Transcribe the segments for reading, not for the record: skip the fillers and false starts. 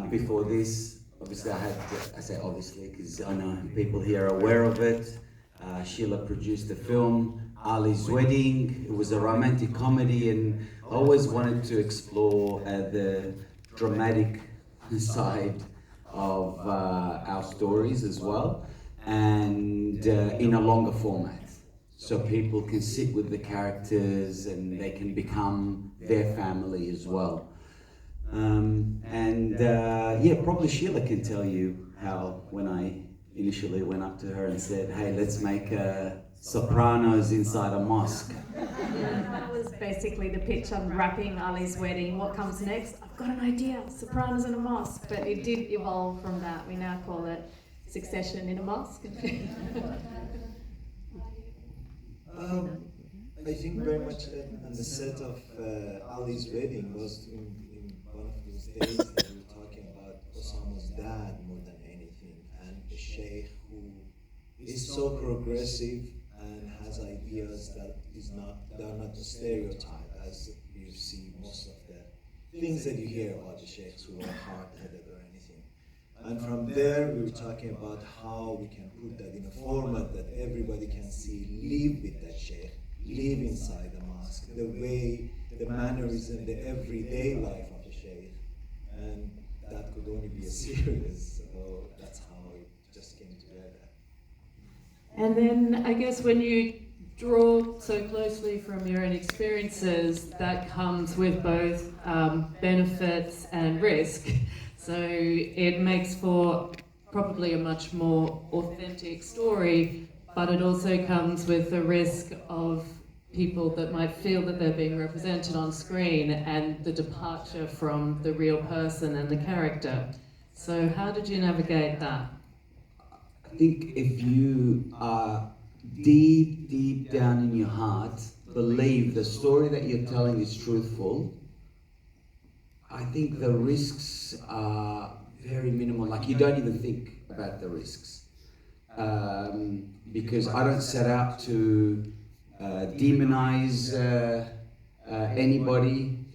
before this, obviously I say obviously because I know people here are aware of it. Sheila produced the film, Ali's Wedding. It was a romantic comedy, and I always wanted to explore the dramatic side of our stories as well, and in a longer format. So people can sit with the characters and they can become their family as well. Probably Sheila can tell you how when I initially went up to her and said, hey, let's make Sopranos inside a mosque. Yeah, that was basically the pitch on wrapping Ali's Wedding. What comes next? I've got an idea, Sopranos in a mosque. But it did evolve from that. We now call it Succession in a Mosque. I think very much on the set of Ali's Wedding was in one of those days that we were talking about Osama's dad more than anything, and a sheikh who is so progressive and has ideas that they're not a stereotype as you see most of the things that you hear about the sheikhs who are hard-headed or anything. And from there we were talking about how we can put that in a format that everybody can see, live with that sheikh, live inside the mosque, the way, the mannerism, the everyday life of the sheikh. And that could only be a series, so that's how it just came together. And then I guess when you draw so closely from your own experiences, that comes with both benefits and risk. So it makes for probably a much more authentic story, but it also comes with the risk of people that might feel that they're being represented on screen and the departure from the real person and the character. So how did you navigate that? I think if you are deep down in your heart, believe the story that you're telling is truthful, I think the risks are very minimal. Like, you don't even think about the risks. Because I don't set out to demonize anybody.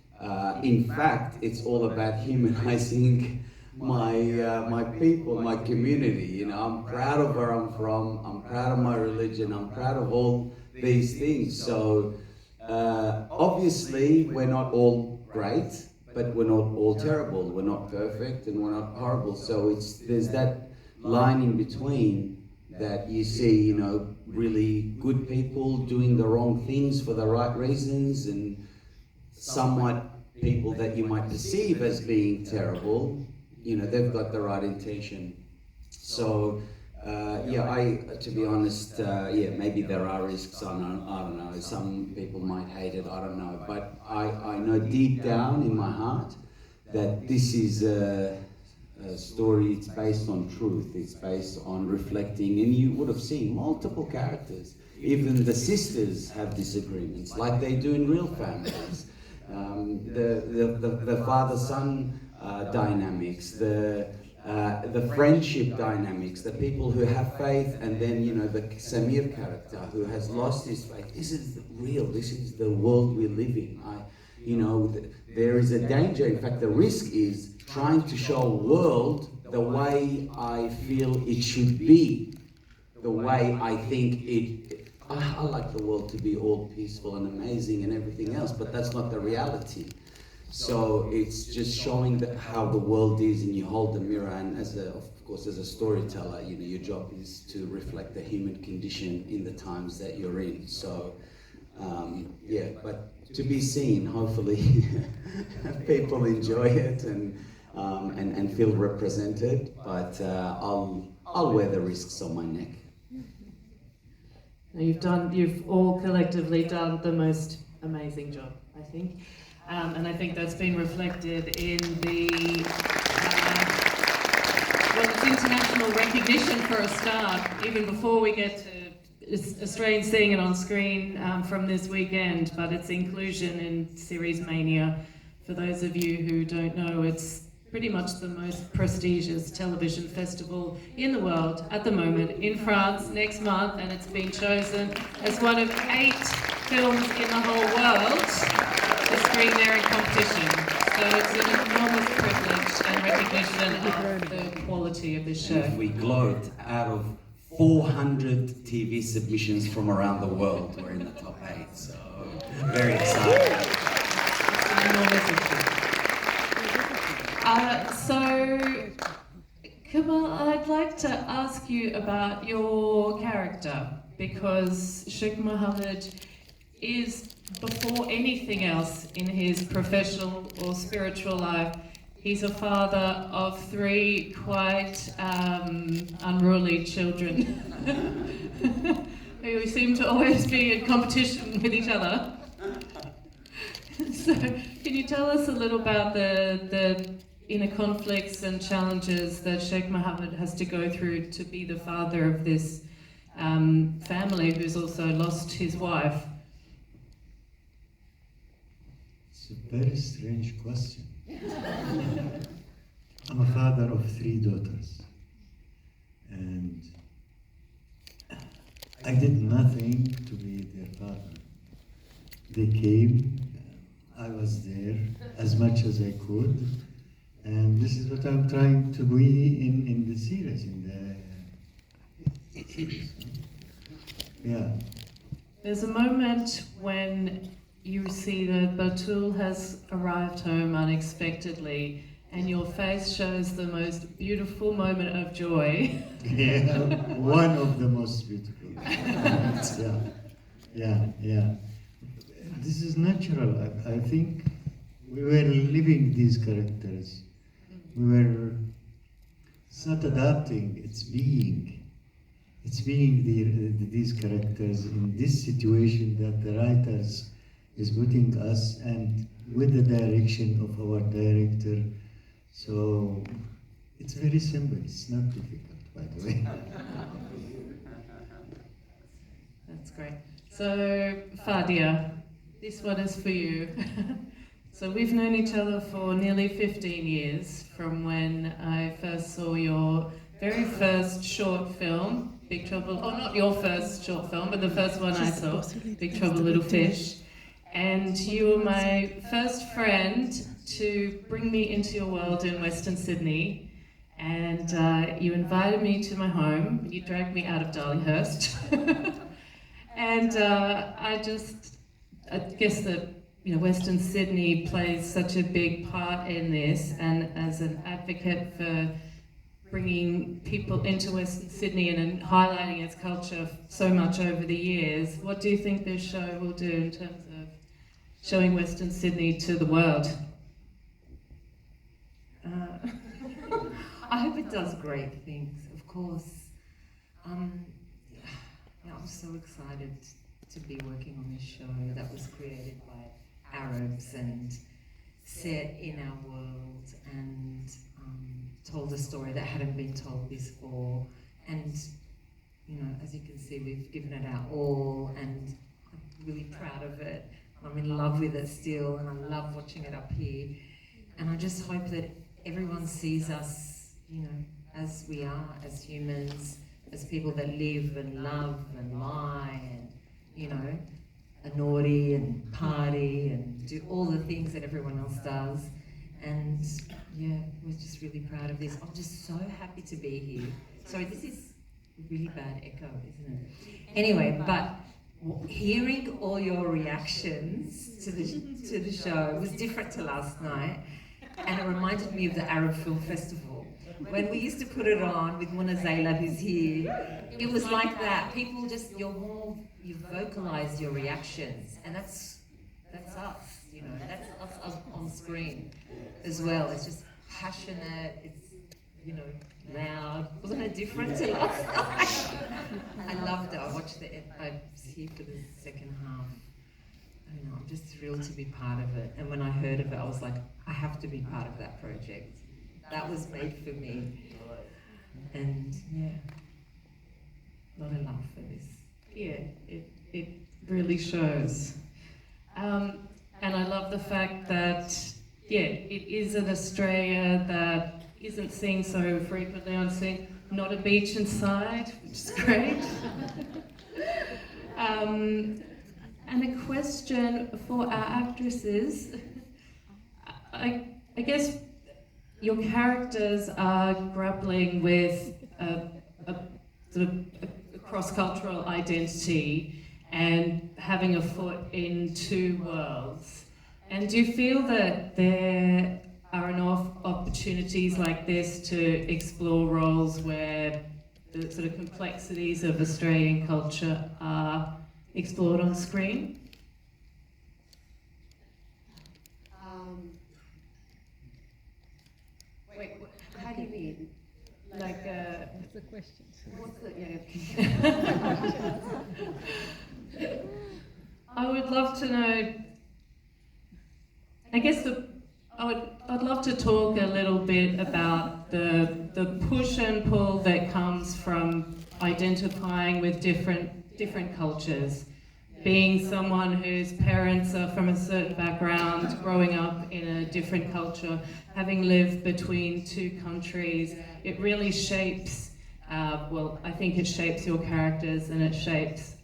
In fact, it's all about humanizing my people, my community. You know, I'm proud of where I'm from. I'm proud of my religion. I'm proud of all these things. So obviously, we're not all great, but we're not all terrible. We're not perfect, and we're not horrible. So there's that line in between that you see, you know, really good people doing the wrong things for the right reasons, and somewhat people that you might perceive as being terrible, you know, they've got the right intention. So, to be honest, maybe there are risks, I don't know, some people might hate it, I don't know, but I know deep down in my heart that this is a story. It's based on truth, it's based on reflecting, and you would have seen multiple characters. Even the sisters have disagreements, like they do in real families. The father-son dynamics, the friendship dynamics, the people who have faith, and then, you know, the Samir character who has lost his faith. This is real, this is the world we live in. There is a danger, in fact the risk is trying to show a world the way I feel it should be, the way I think I like the world to be all peaceful and amazing and everything else, but that's not the reality. So it's just showing how the world is, and you hold the mirror, and of course as a storyteller, you know, your job is to reflect the human condition in the times that you're in. So but to be seen, hopefully people enjoy it and feel represented, but I'll wear the risks on my neck. You've all collectively done the most amazing job, I think. And I think that's been reflected in the it's international recognition for a start, even before we get to Australians seeing it on screen from this weekend, but its inclusion in Series Mania. For those of you who don't know, it's pretty much the most prestigious television festival in the world at the moment, in France next month, and it's been chosen as one of 8 films in the whole world to screen there in competition. So it's an enormous privilege and recognition. recognition of the quality of this show. If we gloat, out of 400 TV submissions from around the world, we're in the top 8, so very excited. So, Kamal, I'd like to ask you about your character, because Sheikh Mohammed is, before anything else in his professional or spiritual life, he's a father of 3 quite unruly children who seem to always be in competition with each other. So, can you tell us a little about the inner conflicts and challenges that Sheikh Mohammed has to go through to be the father of this family who's also lost his wife? It's a very strange question. I'm a father of 3 daughters, and I did nothing to be their father. They came, I was there as much as I could, and this is what I'm trying to be in the series, Yeah. There's a moment when you see that Batul has arrived home unexpectedly, and your face shows the most beautiful moment of joy. Yeah, one of the most beautiful. Yeah. This is natural. I think we were living these characters. It's not adapting, it's being. It's being these characters in this situation that the writers is putting us, and with the direction of our director. So it's very simple, it's not difficult, by the way. That's great. So, Fadia, this one is for you. So we've known each other for nearly 15 years, from when I first saw your very first short film, Big Trouble, or not your first short film, but the first one I saw, Big Trouble Little Fish. And you were my first friend to bring me into your world in Western Sydney. And you invited me to my home. You dragged me out of Darlinghurst. And I guess that Western Sydney plays such a big part in this, and as an advocate for bringing people into Western Sydney and highlighting its culture so much over the years, what do you think this show will do in terms of showing Western Sydney to the world? I hope it does great things, of course. I'm so excited to be working on this show that was created by Arabs and set in our world and told a story that hadn't been told before. And, as you can see, we've given it our all, and I'm really proud of it. I'm in love with it still, and I love watching it up here. And I just hope that everyone sees us, as we are, as humans, as people that live and love and lie and, are naughty and party and do all the things that everyone else does. And yeah, we're just really proud of this. I'm just so happy to be here. Sorry, this is a really bad echo, isn't it? Anyway, but hearing all your reactions to the show was different to last night, and it reminded me of the Arab Film Festival. When we used to put it on with Muna Zayla, who's here, it was like that. People just, you vocalize your reactions, and that's us, that's us on screen as well. It's just passionate, it's, loud. Wasn't it different to last night? I loved it. I was here for the second half. I'm just thrilled to be part of it. And when I heard of it, I was like, I have to be part of that project. That was made for me. And yeah, a lot of love for this. Yeah, it really shows. And I love the fact that, it is an Australia that isn't seen so frequently on scene. Not a beach inside, which is great. And a question for our actresses. I guess your characters are grappling with a sort of a cross-cultural identity and having a foot in two worlds. And do you feel that there are enough opportunities like this to explore roles where the sort of complexities of Australian culture are explored on screen? Wait, how do you mean? Like, That's the question. What's the, yeah. I would love to know. I guess I'd love to talk a little bit about the push and pull that comes from identifying with different cultures. Being someone whose parents are from a certain background, growing up in a different culture, having lived between two countries, it really shapes, I think it shapes your characters and it shapes,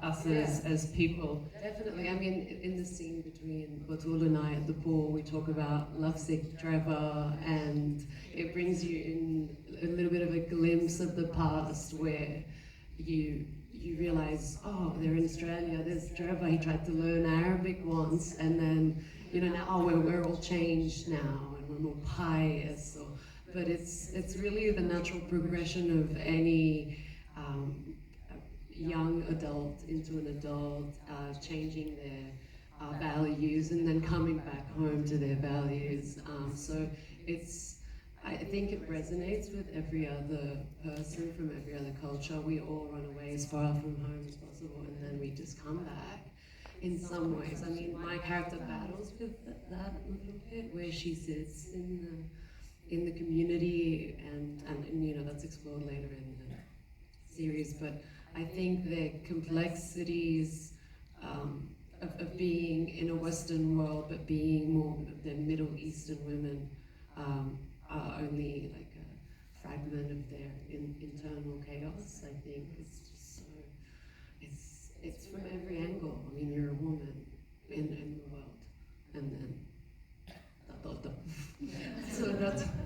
us as people. Definitely. I mean, in the scene between Batul and I at the pool, we talk about lovesick Trevor, and it brings you in a little bit of a glimpse of the past where you realize, oh, they're in Australia, there's Trevor, he tried to learn Arabic once, and then, now, oh, we're all changed now, and we're more pious. But it's really the natural progression of any young adult into an adult, changing their values and then coming back home to their values. So I think it resonates with every other person from every other culture. We all run away as far from home as possible, and then we just come back in some ways. I mean, my character battles with that a little bit, where she sits in the community, and that's explored later in the series. But I think the complexities of being in a Western world, but being more than Middle Eastern women, are only like a fragment of their internal chaos. I think it's just so, it's from every angle. I mean, you're a woman in the world, and then so that's my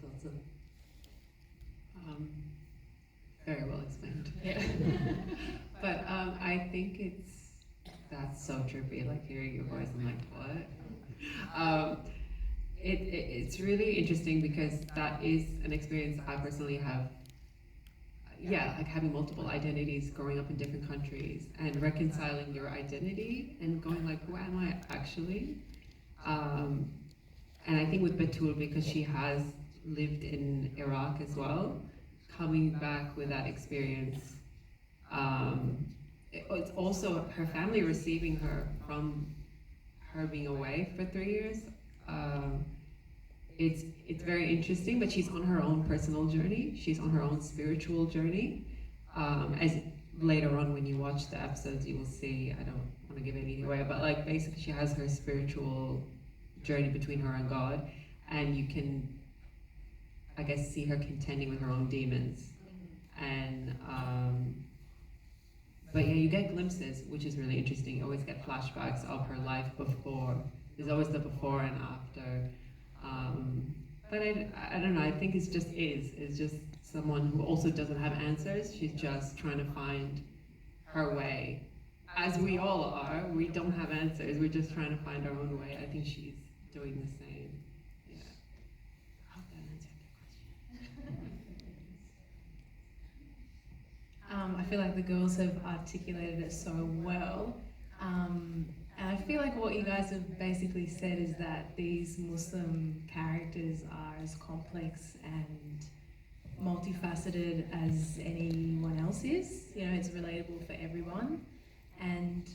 thoughts on it. Very well explained. Yeah. But I think that's so trippy, like hearing your voice. I'm like, what? It's really interesting because that is an experience I personally have. Yeah, like having multiple identities, growing up in different countries, and reconciling your identity and going like, who am I actually? And I think with Batul, because she has lived in Iraq as well, coming back with that experience. It's also her family receiving her from her being away for 3 years. It's very interesting, but she's on her own personal journey. She's on her own spiritual journey. As later on when you watch the episodes, you will see, I don't want to give anything away, but like basically she has her spiritual journey between her and God, and you can, I guess, see her contending with her own demons. And but yeah, you get glimpses, which is really interesting. You always get flashbacks of her life before. There's always the before and after. But I don't know, I think it's just someone who also doesn't have answers. She's just trying to find her way. As we all are, we don't have answers, we're just trying to find our own way. I think she's doing the same. Yeah. I hope that answered your question. I feel like the girls have articulated it so well. And I feel like what you guys have basically said is that these Muslim characters are as complex and multifaceted as anyone else is. It's relatable for everyone. And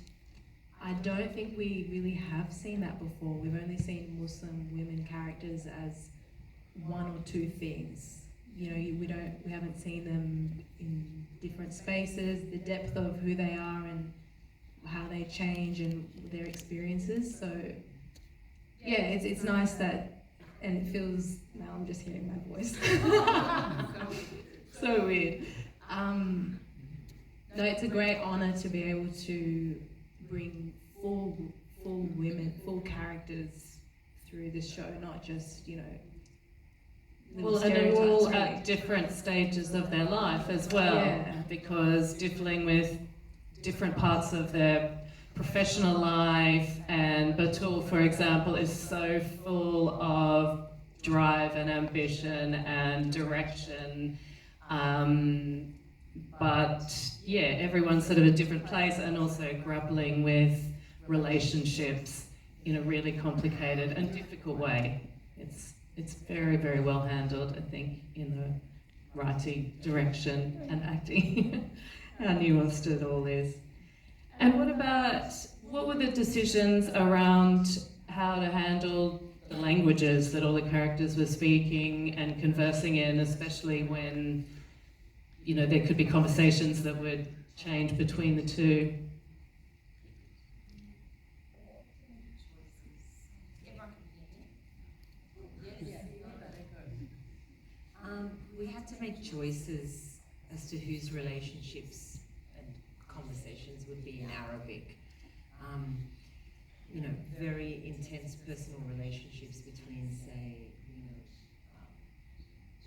I don't think we really have seen that before. We've only seen Muslim women characters as one or two things. We haven't seen them in different spaces, the depth of who they are and how they change and their experiences. So yeah, it's nice that, and it feels, now I'm just hearing my voice. So weird. No, it's a great honor to be able to bring full women, full characters through the show, not just, you know, Well, little and they're all stereotypes, really. at different stages of their life as well, Yeah. because dealing with different parts of their professional life, and Batul, for example, is so full of drive and ambition and direction. But yeah, everyone's sort of a different place, and also grappling with relationships in a really complicated and difficult way. It's very, very well handled, I think, in the writing, direction, and acting. How nuanced it all is. And what were the decisions around how to handle the languages that all the characters were speaking and conversing in, especially when, you know, there could be conversations that would change between the two? We had to make choices as to whose relationships and conversations would be in Arabic. You know, very intense personal relationships between, say,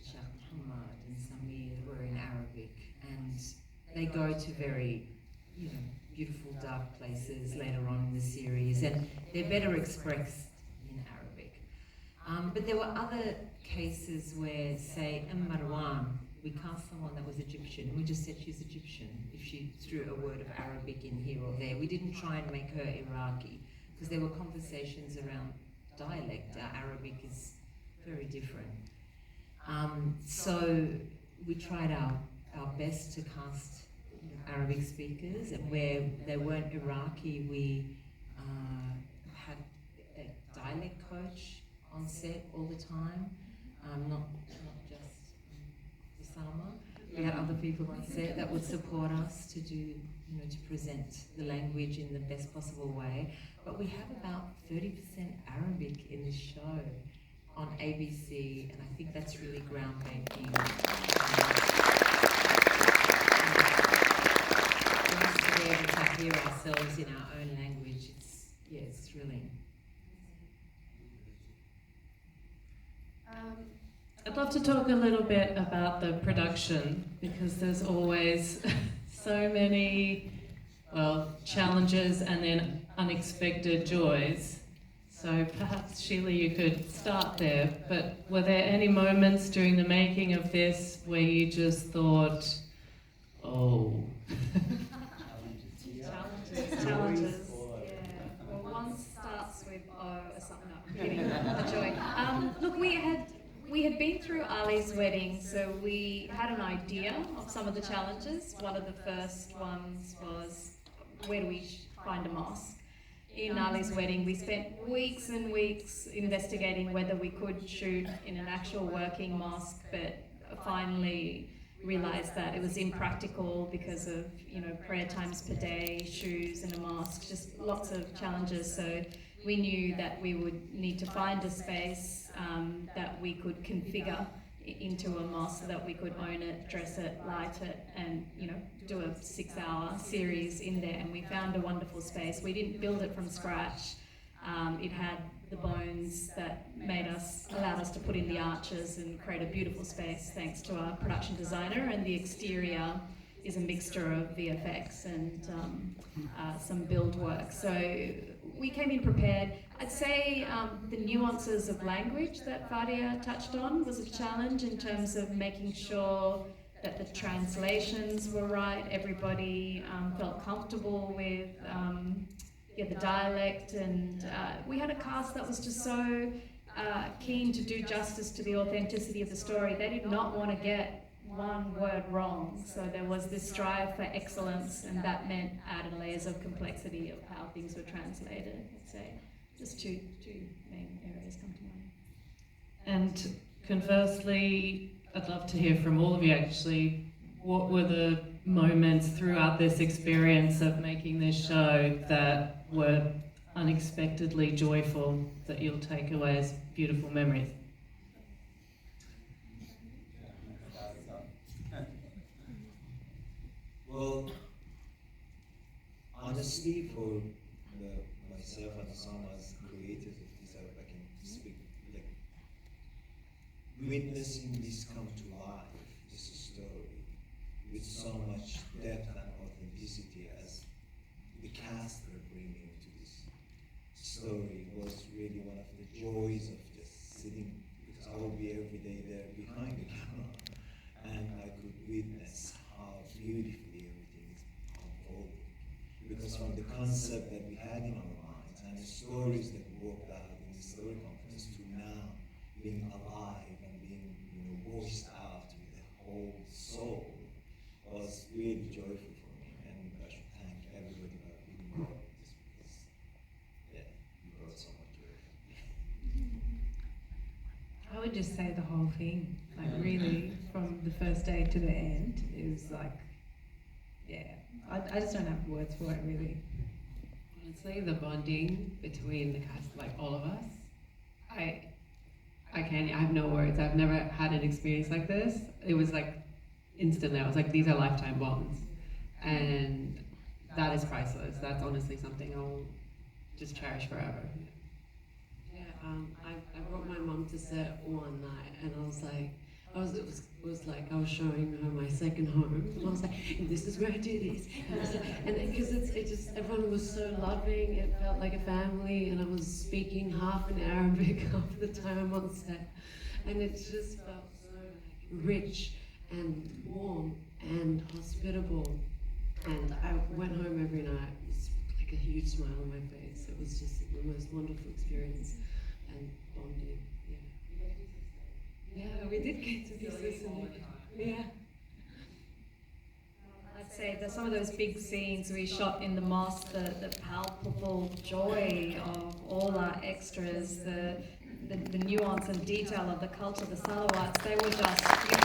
Shah Muhammad and Samir were in Arabic, and they go to very, you know, beautiful dark places later on in the series, and they're better expressed in Arabic. But there were other cases where, say, Marwan, we cast someone that was Egyptian, we just said she's Egyptian if she threw a word of Arabic in here or there. We didn't try and make her Iraqi, because there were conversations around dialect. Our Arabic is very different. So we tried our best to cast Arabic speakers, and where they weren't Iraqi, we had a dialect coach on set all the time, not just Osama. We had other people on set that would support us to do, you know, to present the language in the best possible way. But we have about 30% Arabic in the show on ABC, and I think that's really groundbreaking. For us to be able to hear ourselves in our own language, it's thrilling. I'd love to talk a little bit about the production, because there's always so many, well, challenges and then unexpected joys. So perhaps, Sheila, you could start there, but were there any moments during the making of this where you just thought, oh... Challenges. Yeah. Well, one starts with O or something. No, I'm kidding. A joy. Look, we had been through Ali's wedding, so we had an idea of some of the challenges. One of the first ones was, where do we find a mosque? In Ali's wedding, we spent weeks and weeks investigating whether we could shoot in an actual working mosque, but finally realized that it was impractical because of, you know, prayer times per day, shoes in a mosque, just lots of challenges. So we knew that we would need to find a space that we could configure into a mosque so that we could own it, dress it, light it, and, you know, do a 6-hour series in there. And we found a wonderful space. We didn't build it from scratch. It had the bones that allowed us to put in the arches and create a beautiful space thanks to our production designer, and the exterior is a mixture of VFX and some build work. So we came in prepared. I'd say the nuances of language that Fadia touched on was a challenge in terms of making sure that the translations were right, everybody felt comfortable with the dialect, and we had a cast that was just so keen to do justice to the authenticity of the story. They did not want to get one word wrong, so there was this strive for excellence, and that meant added layers of complexity of how things were translated. I'd say just two main areas come to mind. And conversely, I'd love to hear from all of you actually, what were the moments throughout this experience of making this show that were unexpectedly joyful, that you'll take away as beautiful memories? Well, honestly, for myself and Osama as creators, if this I can speak witnessing this come to life, this story, with so much depth and authenticity as the cast are bringing to this story was really one of the joys of just sitting, because I will be every day there behind the camera, and I could witness how beautifully everything is unfolding. Because from the concept that we had in our minds and the stories that we worked out in the story conference to now being alive and being, voiced out with the whole soul was really joyful for me. And I should thank everybody who have been involved in this, because you brought so much joy. I would just say the whole thing, like really, from the first day to the end, it was like, I just don't have words for it really. Honestly, the bonding between the cast, like all of us, I have no words. I've never had an experience like this. It was like instantly, I was like, these are lifetime bonds. And that is priceless. That's honestly something I'll just cherish forever. Yeah, I brought my mum to set one night, and I was like, it was like I was showing her my second home, and I was like, and this is where I do this, and because it just everyone was so loving, it felt like a family, and I was speaking half in Arabic half the time I'm on set, and it just felt so rich and warm and hospitable, and I went home every night with like a huge smile on my face. It was just the most wonderful experience and bonding. Yeah, we did get to be so. Yeah. I'd say that some of those big scenes we shot in the mosque, the palpable joy of all our extras, the nuance and detail of the culture, the salawats, they were just, I think,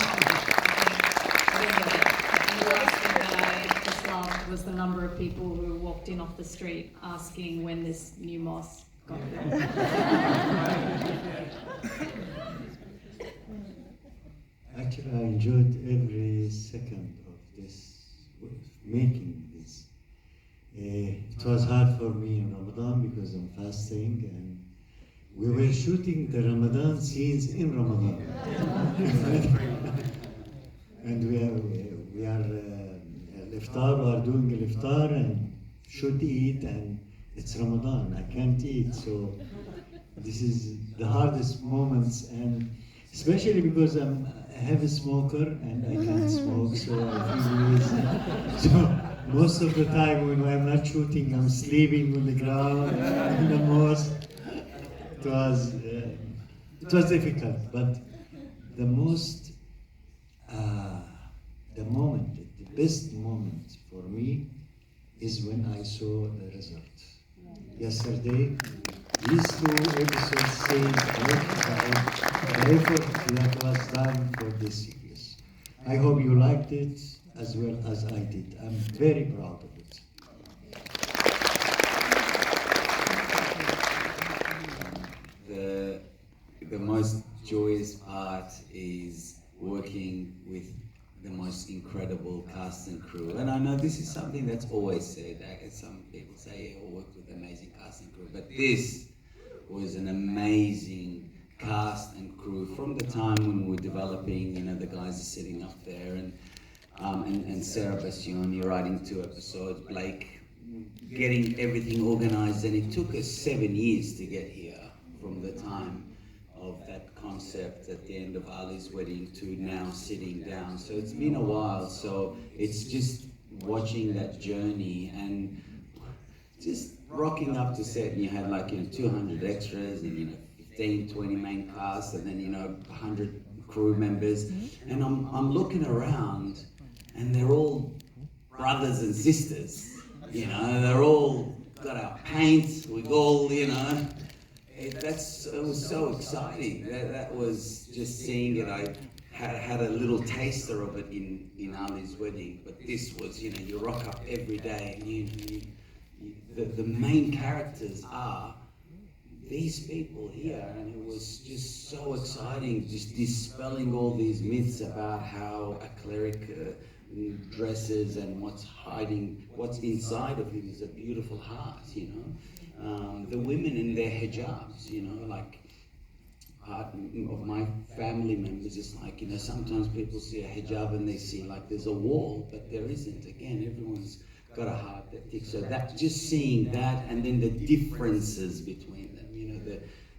and the last thing that I just loved was the number of people who walked in off the street asking when this new mosque got built. Actually, I enjoyed every second of this, making this. It was hard for me in Ramadan because I'm fasting, and we were shooting the Ramadan scenes in Ramadan. And we are iftar, we are doing al-iftar and should eat, and it's Ramadan, I can't eat, so this is the hardest moments, and especially because I'm a heavy smoker and I can't smoke, so I feel easy. So most of the time when I'm not shooting, I'm sleeping on the ground in the mosque. It was difficult, but the most, the best moment for me is when I saw the result. Yesterday, these two episodes saved the effort that was done for this series. I hope you liked it as well as I did. I'm very proud of it. The most joyous part is working with the most incredible cast and crew. And I know this is something that's always said. Some people say, I worked with amazing cast and crew, but this was an amazing cast and crew from the time when we were developing, the guys are sitting up there, and Sarah Bassioni writing 2 episodes, Blake getting everything organized, and it took us 7 years to get here from the time of that concept at the end of Ali's wedding to now sitting down. So it's been a while, so it's just watching that journey and just rocking up to set, and you had 200 extras and 15, 20 main cast, and then 100 crew members, and I'm looking around and they're all brothers and sisters, they're all got our paint, we all, it was so exciting. That was just seeing it. I had a little taster of it in Ali's wedding, but this was, you rock up every day, and the main characters are these people here, and it was just so exciting, just dispelling all these myths about how a cleric dresses and what's inside of him is a beautiful heart, the women in their hijabs, art of my family members. It's like, you know, sometimes people see a hijab and they see like there's a wall, but there isn't. Again, everyone's got a heart that ticks. So that, just seeing that, and then the differences between them, you know,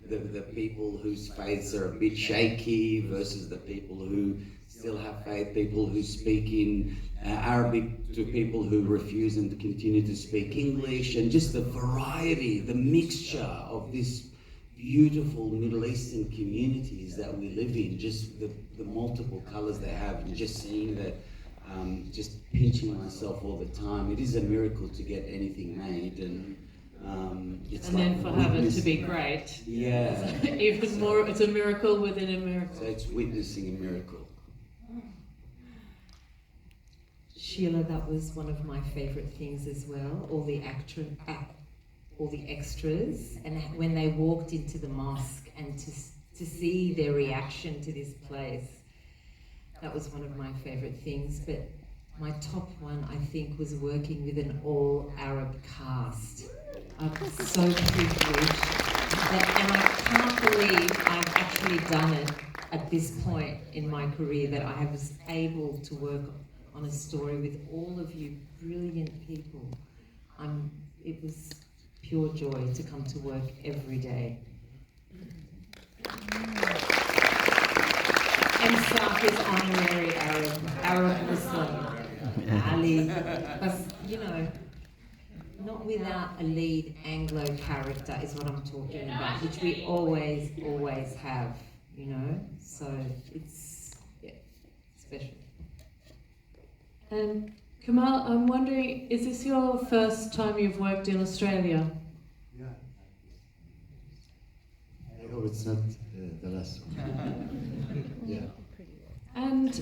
the people whose faiths are a bit shaky versus the people who still have faith, people who speak in Arabic to people who refuse and continue to speak English, and just the variety, the mixture of this beautiful Middle Eastern communities that we live in, just the multiple colors they have, and just seeing that, just pinching myself all the time. It is a miracle to get anything made, and it's And like then for heaven to witness- be great. Yeah. Even more, it's a miracle within a So miracle. it's witnessing a miracle. Sheila, that was one of my favourite things as well. All the extras, and when they walked into the mosque, and to see their reaction to this place, that was one of my favourite things. But my top one, I think, was working with an all-Arab cast. I'm so privileged, and I can't believe I've actually done it at this point in my career, that I was able to work on a story with all of you brilliant people. It was pure joy to come to work every day. And Saf is honorary Arab Muslim. Ali, but you know, not without a lead Anglo character is what I'm talking about, which we always have, you know. So it's special. And Kamal, I'm wondering, is this your first time you've worked in Australia? Yeah. I hope it's not the last one. Yeah. And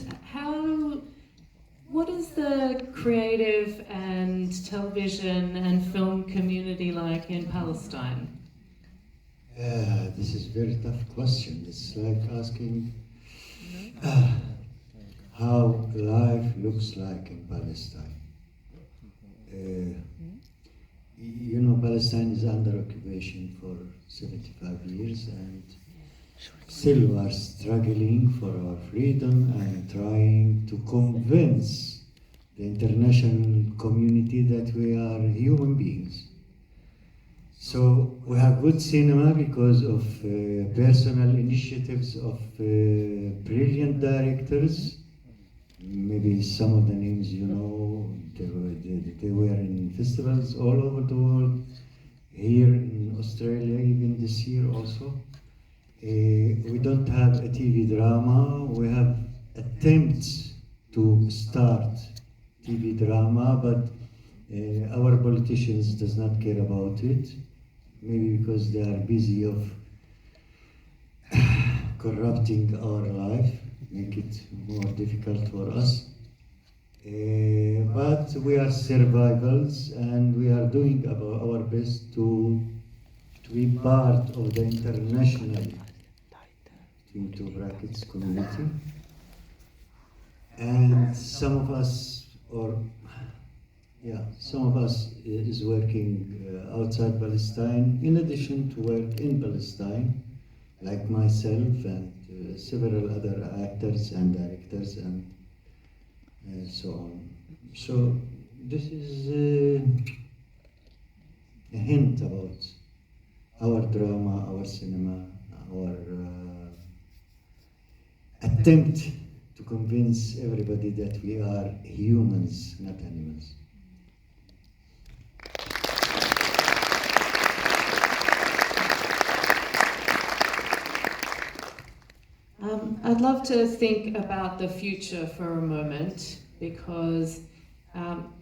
what is the creative and television and film community like in Palestine? This is a very tough question. It's like asking how life looks like in Palestine. You know, Palestine is under occupation for 75 years, and still we are struggling for our freedom and trying to convince the international community that we are human beings. So we have good cinema because of personal initiatives of brilliant directors. Maybe some of the names you know, they were in festivals all over the world, here in Australia even this year also. We don't have a TV drama. We have attempts to start TV drama, but our politicians does not care about it. Maybe because they are busy of corrupting our life, make it more difficult for us. But we are survivals, and we are doing our best to be part of the international, between two brackets, community. And some of us is working outside Palestine, in addition to work in Palestine, like myself and several other actors and directors and so on. So this is a hint about our drama, our cinema, our attempt to convince everybody that we are humans, not animals. I'd love to think about the future for a moment, because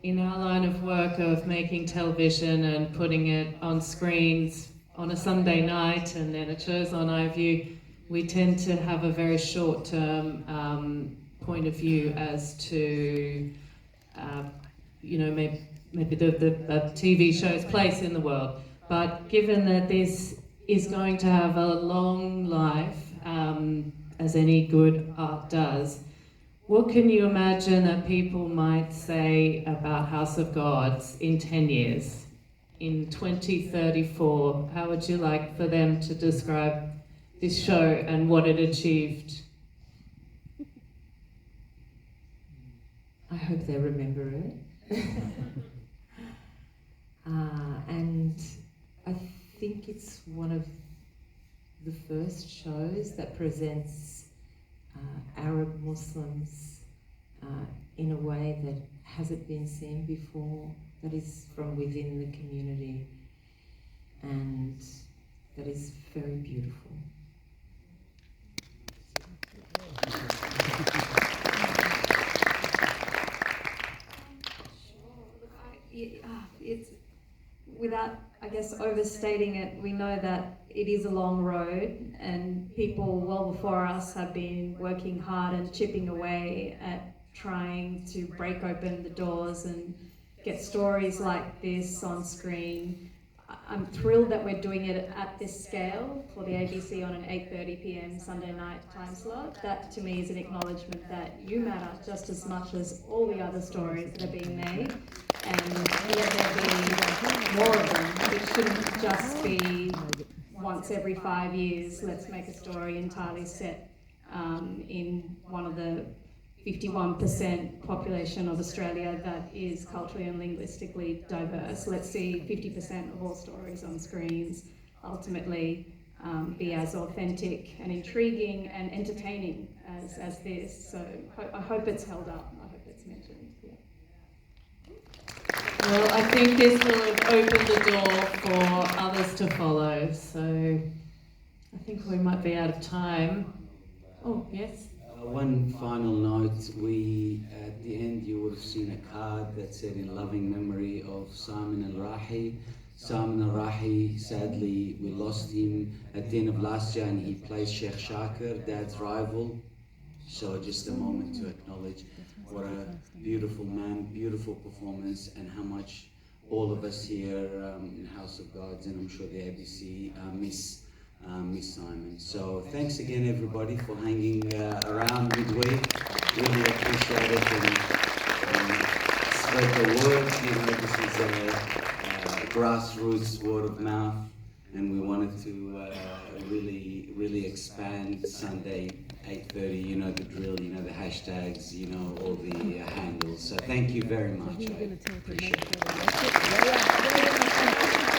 in our line of work of making television and putting it on screens on a Sunday night and then it shows on iView, we tend to have a very short-term point of view as to, maybe the TV show's place in the world. But given that this is going to have a long life, as any good art does, what can you imagine that people might say about House of Gods in 10 years? In 2034, how would you like for them to describe this show and what it achieved? I hope they remember it. And I think it's one of the first shows that presents Arab Muslims in a way that hasn't been seen before, that is from within the community, and that is very beautiful. It's without, I guess, overstating it, we know that it is a long road, and people well before us have been working hard and chipping away at trying to break open the doors and get stories like this on screen. I'm thrilled that we're doing it at this scale for the ABC on an 8:30 p.m. Sunday night time slot. That to me is an acknowledgement that you matter just as much as all the other stories that are being made, and let there be more of them. It shouldn't just be once every 5 years, let's make a story entirely set in one of the 51% population of Australia that is culturally and linguistically diverse. Let's see 50% of all stories on screens ultimately be as authentic and intriguing and entertaining as this. So I hope it's held up. I hope it's mentioned. Yeah. Well, I think this will have opened the door for others to follow, so I think we might be out of time. Oh, yes? One final note, at the end you would have seen a card that said in loving memory of Samin Al-Rahi. Samin Al-Rahi, sadly we lost him at the end of last year, and he plays Sheikh Shakir, Dad's rival. So just a moment to acknowledge what a beautiful man, beautiful performance, and how much all of us here in House of Gods, and I'm sure the ABC miss Simon. So thanks again everybody for hanging around midweek. Really appreciate it, and spread the word. You know, this is a grassroots word of mouth, and we wanted to really expand Sunday 8:30. You know the drill. You know the hashtags. You know all the handles. So thank you very much. I appreciate it.